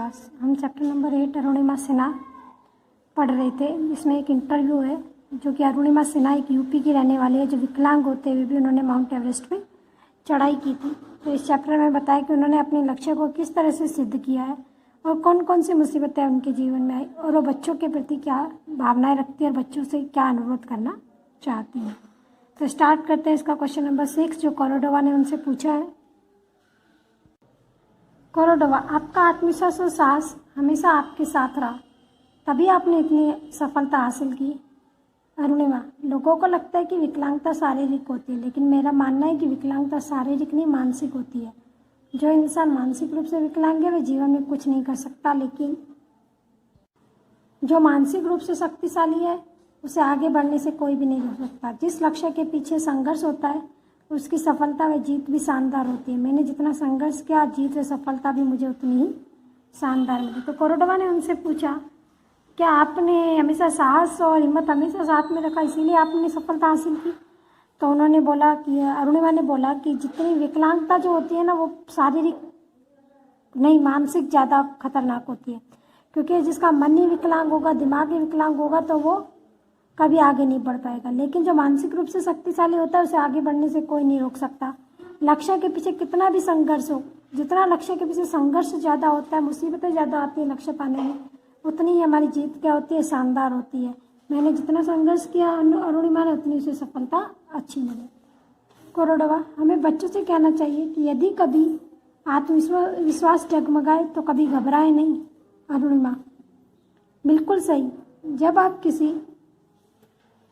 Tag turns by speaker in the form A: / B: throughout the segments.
A: Class. हम chapter number 8 Arunima Sinha पढ़ रहे थे। इसमें एक इंटरव्यू है जो कि अरुणिमा सिन्हा एक यूपी की रहने वाली है जो विकलांग होते हुए भी उन्होंने माउंट एवरेस्ट में चढ़ाई की थी। तो इस चैप्टर में बताया कि उन्होंने अपने लक्ष्य को किस तरह से सिद्ध किया है और कौन कौन सी मुसीबतें उनके जीवन में आई और वो बच्चों के प्रति क्या भावनाएं रखती है और बच्चों से क्या अनुरोध करना चाहती हैं। तो स्टार्ट करते हैं इसका क्वेश्चन नंबर 6 जो कोरोडोवा ने उनसे पूछा है। कोरोडोवा, आपका आत्मविश्वास और साहस हमेशा आपके साथ रहा, तभी आपने इतनी सफलता हासिल की। अरुणिमा, लोगों को लगता है कि विकलांगता शारीरिक होती है, लेकिन मेरा मानना है कि विकलांगता शारीरिक नहीं मानसिक होती है। जो इंसान मानसिक रूप से विकलांग है वह जीवन में कुछ नहीं कर सकता, लेकिन जो मानसिक रूप से शक्तिशाली है उसे आगे बढ़ने से कोई भी नहीं रोक सकता। जिस लक्ष्य के पीछे संघर्ष होता है उसकी सफलता व जीत भी शानदार होती है। मैंने जितना संघर्ष किया, जीत व सफलता भी मुझे उतनी ही शानदार मिली। तो कोरोडोवा ने उनसे पूछा, क्या आपने हमेशा साहस और हिम्मत हमेशा साथ में रखा, इसीलिए आपने सफलता हासिल की? तो उन्होंने बोला कि अरुणिमा ने बोला कि जितनी विकलांगता जो होती है ना वो शारीरिक नहीं मानसिक ज़्यादा खतरनाक होती है, क्योंकि जिसका मन ही विकलांग होगा, दिमाग ही विकलांग होगा तो वो कभी आगे नहीं बढ़ पाएगा। लेकिन जो मानसिक रूप से शक्तिशाली होता है उसे आगे बढ़ने से कोई नहीं रोक सकता। लक्ष्य के पीछे कितना भी संघर्ष हो, जितना लक्ष्य के पीछे संघर्ष ज़्यादा होता है, मुसीबतें ज़्यादा आती है लक्ष्य पाने में, उतनी ही हमारी जीत क्या होती है, शानदार होती है। मैंने जितना संघर्ष किया अरुणिमा ने उतनी उसे सफलता अच्छी मिली। कोरोडोवा, हमें बच्चों से कहना चाहिए कि यदि कभी आत्मविश्वास डगमगाए तो कभी घबराए नहीं। अरुणिमा, बिल्कुल सही। जब आप किसी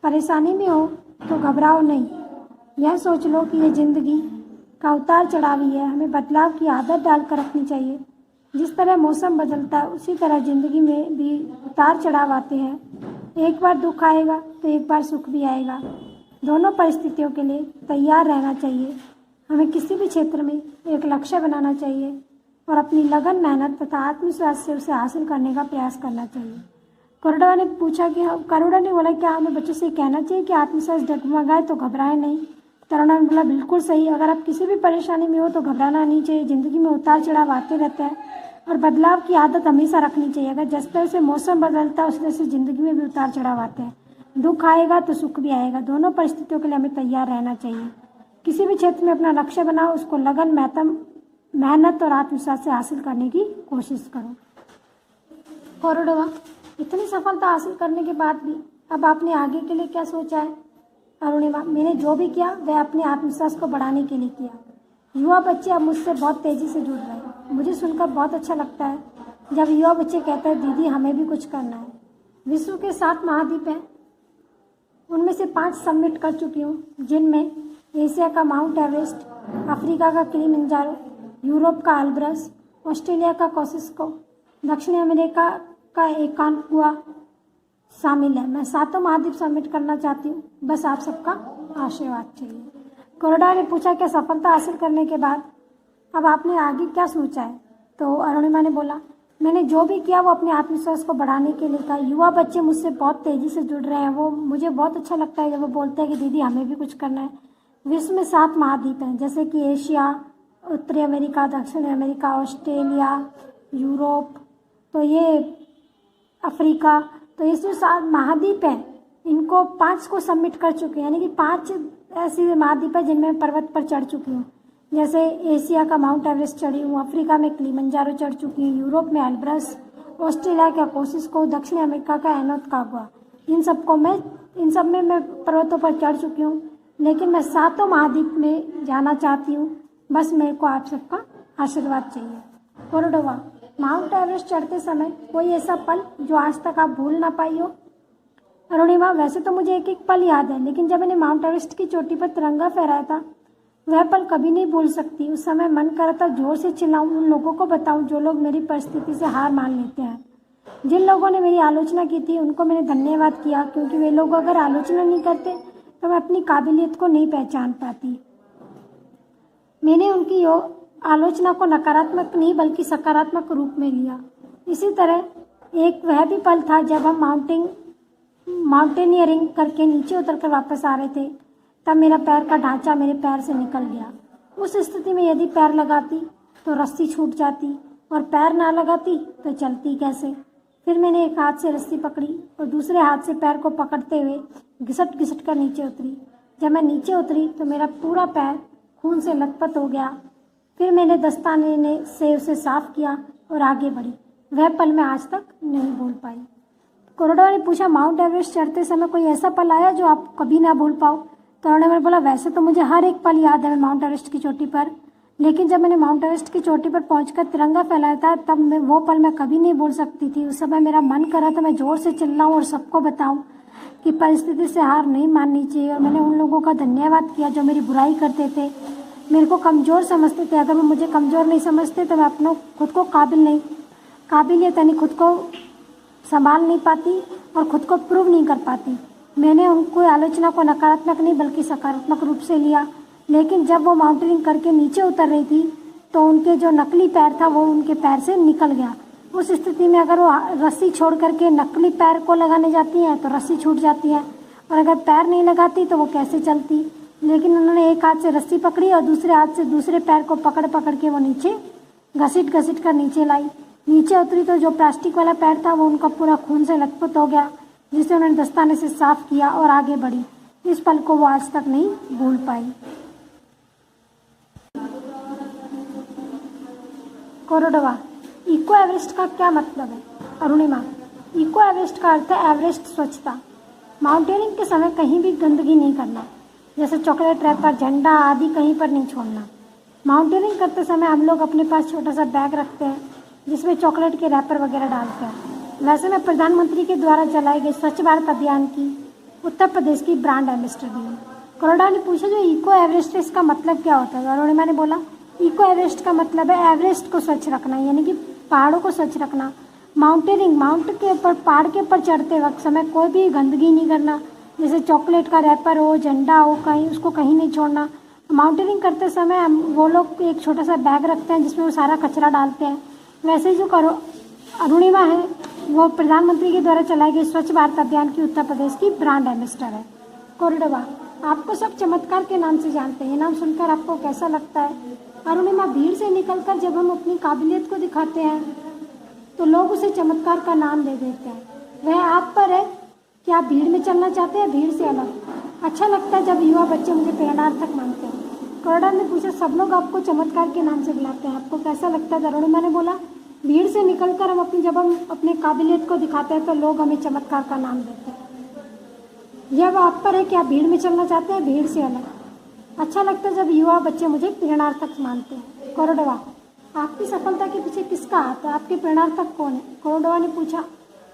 A: परेशानी में हो तो घबराओ नहीं, यह सोच लो कि यह जिंदगी का उतार चढ़ाव ही है। हमें बदलाव की आदत डालकर रखनी चाहिए। जिस तरह मौसम बदलता है उसी तरह जिंदगी में भी उतार चढ़ाव आते हैं। एक बार दुख आएगा तो एक बार सुख भी आएगा। दोनों परिस्थितियों के लिए तैयार रहना चाहिए। हमें किसी भी क्षेत्र में एक लक्ष्य बनाना चाहिए और अपनी लगन, मेहनत तथा आत्मविश्वास से उसे हासिल करने का प्रयास करना चाहिए। कोरोडोवा ने पूछा कि कोरोडोवा ने बोला क्या हमें बच्चों से कहना चाहिए कि आत्मविश्वास डगमगाए तो घबराए नहीं? तरुणा ने बोला बिल्कुल सही। अगर आप किसी भी परेशानी में हो तो घबराना नहीं चाहिए। ज़िंदगी में उतार चढ़ाव आते रहते हैं और बदलाव की आदत हमेशा रखनी चाहिए। अगर जिस तरह से मौसम बदलता है उसी तरह से ज़िंदगी में भी उतार चढ़ाव आते हैं। दुख आएगा तो सुख भी आएगा। दोनों परिस्थितियों के लिए हमें तैयार रहना चाहिए। किसी भी क्षेत्र में अपना लक्ष्य बनाओ, उसको लगन, मेहनत और आत्मविश्वास से हासिल करने की कोशिश करो। कोरोडोवा, इतनी सफलता हासिल करने के बाद भी अब आपने आगे के लिए क्या सोचा है? अरुणिमा, मैंने जो भी किया वह अपने आत्मविश्वास को बढ़ाने के लिए किया। युवा बच्चे अब मुझसे बहुत तेज़ी से जुड़ रहे हैं। मुझे सुनकर बहुत अच्छा लगता है जब युवा बच्चे कहते हैं दीदी हमें भी कुछ करना है। विश्व के 7 महाद्वीप हैं, उनमें से 5 सबमिट कर चुकी हूँ, जिनमें एशिया का माउंट एवरेस्ट, अफ्रीका का किलिमंजारो, यूरोप का एल्ब्रस, ऑस्ट्रेलिया का कोसिस्को, दक्षिण अमेरिका का एकांकुआ शामिल है। मैं 7 महाद्वीप सबमिट करना चाहती हूँ, बस आप सबका आशीर्वाद चाहिए। कोरोडोवा ने पूछा क्या सफलता हासिल करने के बाद अब आपने आगे क्या सोचा है? तो अरुणिमा ने बोला मैंने जो भी किया वो अपने आत्मविश्वास को बढ़ाने के लिए था। युवा बच्चे मुझसे बहुत तेज़ी से जुड़ रहे हैं, वो मुझे बहुत अच्छा लगता है जब वो बोलते हैं कि दीदी हमें भी कुछ करना है। विश्व में 7 महाद्वीप हैं, जैसे कि एशिया, उत्तरी अमेरिका, दक्षिण अमेरिका, ऑस्ट्रेलिया, यूरोप, तो ये अफ्रीका, तो ये जो 7 महाद्वीप हैं इनको 5 को सबमिट कर चुके हैं, यानी कि 5 ऐसी महाद्वीप है जिनमें मैं पर्वत पर चढ़ चुकी हूँ। जैसे एशिया का माउंट एवरेस्ट चढ़ी हूँ, अफ्रीका में किलिमंजारो चढ़ चुकी हूँ, यूरोप में एल्ब्रस, ऑस्ट्रेलिया का कोसिस्को, दक्षिण अमेरिका का एकांकुआ। इन सब में मैं पर्वतों पर चढ़ चुकी हूँ, लेकिन मैं 7 महाद्वीप में जाना चाहती हूँ, बस मेरे को आप सबका आशीर्वाद चाहिए। कोरोडोवा, माउंट एवरेस्ट चढ़ते समय कोई ऐसा पल जो आज तक आप भूल ना पाई हो? अरुणिमा, वैसे तो मुझे एक एक पल याद है, लेकिन जब मैंने माउंट एवरेस्ट की चोटी पर तिरंगा फहराया था वह पल कभी नहीं भूल सकती। उस समय मन कर रहा था जोर से चिल्लाऊं, उन लोगों को बताऊं जो लोग मेरी परिस्थिति से हार मान लेते हैं। जिन लोगों ने मेरी आलोचना की थी उनको मैंने धन्यवाद किया, क्योंकि वे लोग अगर आलोचना नहीं करते तो मैं अपनी काबिलियत को नहीं पहचान पाती। मैंने उनकी आलोचना को नकारात्मक नहीं बल्कि सकारात्मक रूप में लिया। इसी तरह एक वह भी पल था जब हम माउंटेनियरिंग करके नीचे उतरकर वापस आ रहे थे, तब मेरा पैर का ढांचा मेरे पैर से निकल गया। उस स्थिति में यदि पैर लगाती तो रस्सी छूट जाती, और पैर ना लगाती तो चलती कैसे। फिर मैंने एक हाथ से रस्सी पकड़ी और दूसरे हाथ से पैर को पकड़ते हुए घिसट घिसट कर नीचे उतरी। जब मैं नीचे उतरी तो मेरा पूरा पैर खून से लथपथ हो गया। फिर मैंने दस्ताने से उसे साफ किया और आगे बढ़ी। वह पल मैं आज तक नहीं भूल पाई। कोरोडवा ने पूछा, माउंट एवरेस्ट चढ़ते समय कोई ऐसा पल आया जो आप कभी ना भूल पाओ? तो उन्होंने बोला, वैसे तो मुझे हर एक पल याद है माउंट एवरेस्ट की चोटी पर, लेकिन जब मैंने माउंट एवरेस्ट की चोटी पर पहुंचकर तिरंगा फहराया था तब वो पल मैं कभी नहीं भूल सकती थी। उस समय मेरा मन कर रहा था मैं जोर से चिल्लाऊं और सबको बताऊं कि परिस्थिति से हार नहीं माननी चाहिए। और मैंने उन लोगों का धन्यवाद किया जो मेरी बुराई करते थे, मेरे को कमज़ोर समझते थे। अगर वो मुझे कमज़ोर नहीं समझते तो मैं अपना खुद को काबिलियत यानी खुद को संभाल नहीं पाती और खुद को प्रूव नहीं कर पाती। मैंने उनको आलोचना को नकारात्मक नहीं बल्कि सकारात्मक रूप से लिया। लेकिन जब वो माउंटेनिंग करके नीचे उतर रही थी तो उनके जो नकली पैर था वो उनके पैर से निकल गया। उस स्थिति में अगर वो रस्सी छोड़ करके नकली पैर को लगाने जाती हैं तो रस्सी छूट जाती है, और अगर पैर नहीं लगाती तो वो कैसे चलती। लेकिन उन्होंने एक हाथ से रस्सी पकड़ी और दूसरे हाथ से दूसरे पैर को पकड़ के वो नीचे घसीट कर नीचे लाई। नीचे उतरी तो जो प्लास्टिक वाला पैर था वो उनका पूरा खून से लथपथ हो गया, जिसे उन्होंने दस्ताने से साफ किया और आगे बढ़ी। इस पल को वो आज तक नहीं भूल पाई। कोरोडवा, इको एवरेस्ट का क्या मतलब है? अरुणिमा, इको एवरेस्ट का अर्थ है एवरेस्ट स्वच्छता। माउंटेनिंग के समय कहीं भी गंदगी नहीं करना, जैसे चॉकलेट रैपर, झंडा आदि कहीं पर नहीं छोड़ना। माउंटेनिंग करते समय हम लोग अपने पास छोटा सा बैग रखते हैं जिसमें चॉकलेट के रैपर वगैरह डालते हैं। वैसे मैं प्रधानमंत्री के द्वारा चलाए गए स्वच्छ भारत अभियान की उत्तर प्रदेश की ब्रांड एम्बेसडर भी हूँ। कोरोडा ने पूछा, जो इको एवरेस्ट है इसका मतलब क्या होता है? अरुणिमा ने बोला, इको एवरेस्ट का मतलब है एवरेस्ट को स्वच्छ रखना, यानी कि पहाड़ों को स्वच्छ रखना। माउंट के ऊपर, पहाड़ के ऊपर चढ़ते वक्त समय कोई भी गंदगी नहीं करना, जैसे चॉकलेट का रैपर हो, झंडा हो, उसको कहीं नहीं छोड़ना। माउंटेनिंग करते समय वो लोग एक छोटा सा बैग रखते हैं जिसमें वो सारा कचरा डालते हैं। वैसे ही जो अरुणिमा है वो प्रधानमंत्री के द्वारा चलाए गए स्वच्छ भारत अभियान की उत्तर प्रदेश की ब्रांड एम्बेसडर है। कोरडवा, आपको सब चमत्कार के नाम से जानते हैं, ये नाम सुनकर आपको कैसा लगता है? अरुणिमा, भीड़ से निकलकर जब हम अपनी काबिलियत को दिखाते हैं तो लोग उसे चमत्कार का नाम दे देते हैं। वह आप पर है कि आप भीड़ में चलना चाहते हैं, भीड़ से अलग। अच्छा लगता है जब युवा बच्चे मुझे प्रेरणार्थक मानते हैं। कोरडा ने पूछा, सब लोग आपको चमत्कार के नाम से बुलाते हैं, आपको कैसा लगता है? अरुणिमा ने बोला, भीड़ से निकलकर जब हम अपनी काबिलियत को दिखाते हैं तो लोग हमें चमत्कार का नाम देते हैं। यह आप पर है कि आप भीड़ में चलना चाहते हैं, भीड़ से अलग। अच्छा लगता है जब युवा बच्चे मुझे प्रेरणार्थक मानते हैं। कोरडवा, आपकी सफलता के पीछे किसका हाथ है? आपके प्रेरणार्थक कौन है? कोरडवा ने पूछा,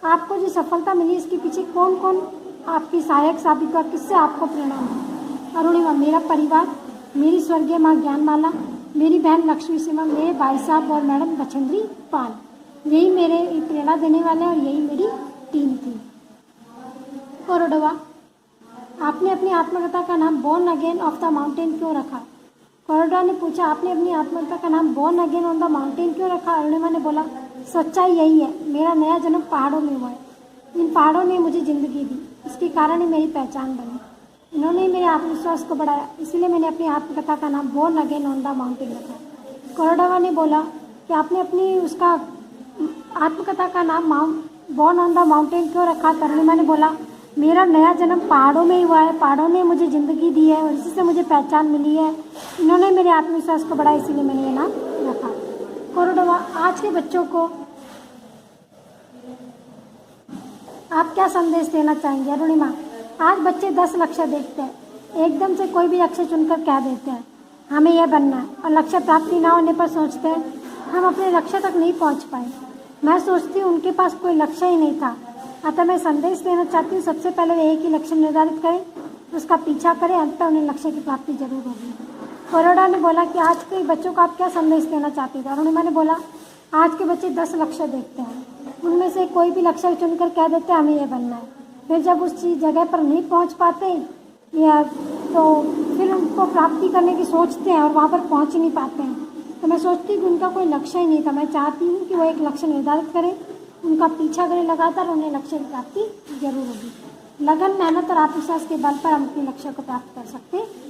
A: आपको जो सफलता मिली इसके पीछे कौन कौन आपकी सहायक साबित हुआ, किससे आपको प्रेरणा मिली? अरुणिमा, मेरा परिवार, मेरी स्वर्गीय माँ ज्ञानमाला, मेरी बहन लक्ष्मी सिमा, मेरे भाई साहब और मैडम बछेंद्री पाल, यही मेरे प्रेरणा देने वाले और यही मेरी टीम थी। कोरडवा, आपने अपनी आत्मकथा का नाम born again of the mountain क्यों रखा? कोरडवा ने पूछा, आपने अपनी आत्मकथा का नाम born again on the mountain क्यों रखा? अरुणिमा ने बोला, सच्चाई यही है, मेरा नया जन्म पहाड़ों में हुआ है। इन पहाड़ों ने मुझे ज़िंदगी दी, इसके कारण ही मेरी पहचान बनी। इन्होंने ही मेरे आत्मविश्वास को बढ़ाया, इसलिए मैंने अपनी आत्मकथा का नाम born again on the mountain रखा। कोरडवा ने बोला कि आपने अपनी उसका आत्मकथा का नाम बोर्न ऑन द माउंटेन क्यों रखा? अरुणिमा ने बोला, मेरा नया जन्म पहाड़ों में ही हुआ है, पहाड़ों ने मुझे ज़िंदगी दी है और इसी से मुझे पहचान मिली है। इन्होंने मेरे आत्मविश्वास को बढ़ाया, इसीलिए मैंने ये नाम रखा। कोरडवा, आज के बच्चों को आप क्या संदेश देना चाहेंगे? अरुणिमा, आज बच्चे 10 लक्ष्य देखते हैं, एकदम से कोई भी लक्ष्य चुनकर कह देते हैं हमें यह बनना है, और लक्ष्य प्राप्ति ना होने पर सोचते हैं हम अपने लक्ष्य तक नहीं पहुंच पाए। मैं सोचती हूँ उनके पास कोई लक्ष्य ही नहीं था। अतः मैं संदेश देना चाहती हूँ, सबसे पहले वे एक ही लक्ष्य निर्धारित करें, उसका पीछा करें, अंततः उन्हें लक्ष्य की प्राप्ति जरूर होगी। कोरोडा ने बोला कि आज के बच्चों को आप क्या संदेश देना चाहती थे? अरुणिमा ने बोला, आज के बच्चे 10 लक्ष्य देखते हैं, उनमें से कोई भी लक्ष्य चुनकर कह देते हैं हमें यह बनना है, फिर जब उस चीज़ जगह पर नहीं पहुंच पाते या तो फिर उनको प्राप्ति करने की सोचते हैं और वहाँ पर पहुंच नहीं पाते हैं। तो मैं सोचती हूँ कि उनका कोई लक्ष्य ही नहीं था। मैं चाहती हूँ कि वो एक लक्ष्य निर्धारित करें, उनका पीछा करें लगातार, उन्हें लक्ष्य की प्राप्ति जरूर होगी। लगन, मेहनत और आत्मविश्वास के बल पर हम अपने लक्ष्य को प्राप्त कर सकते हैं।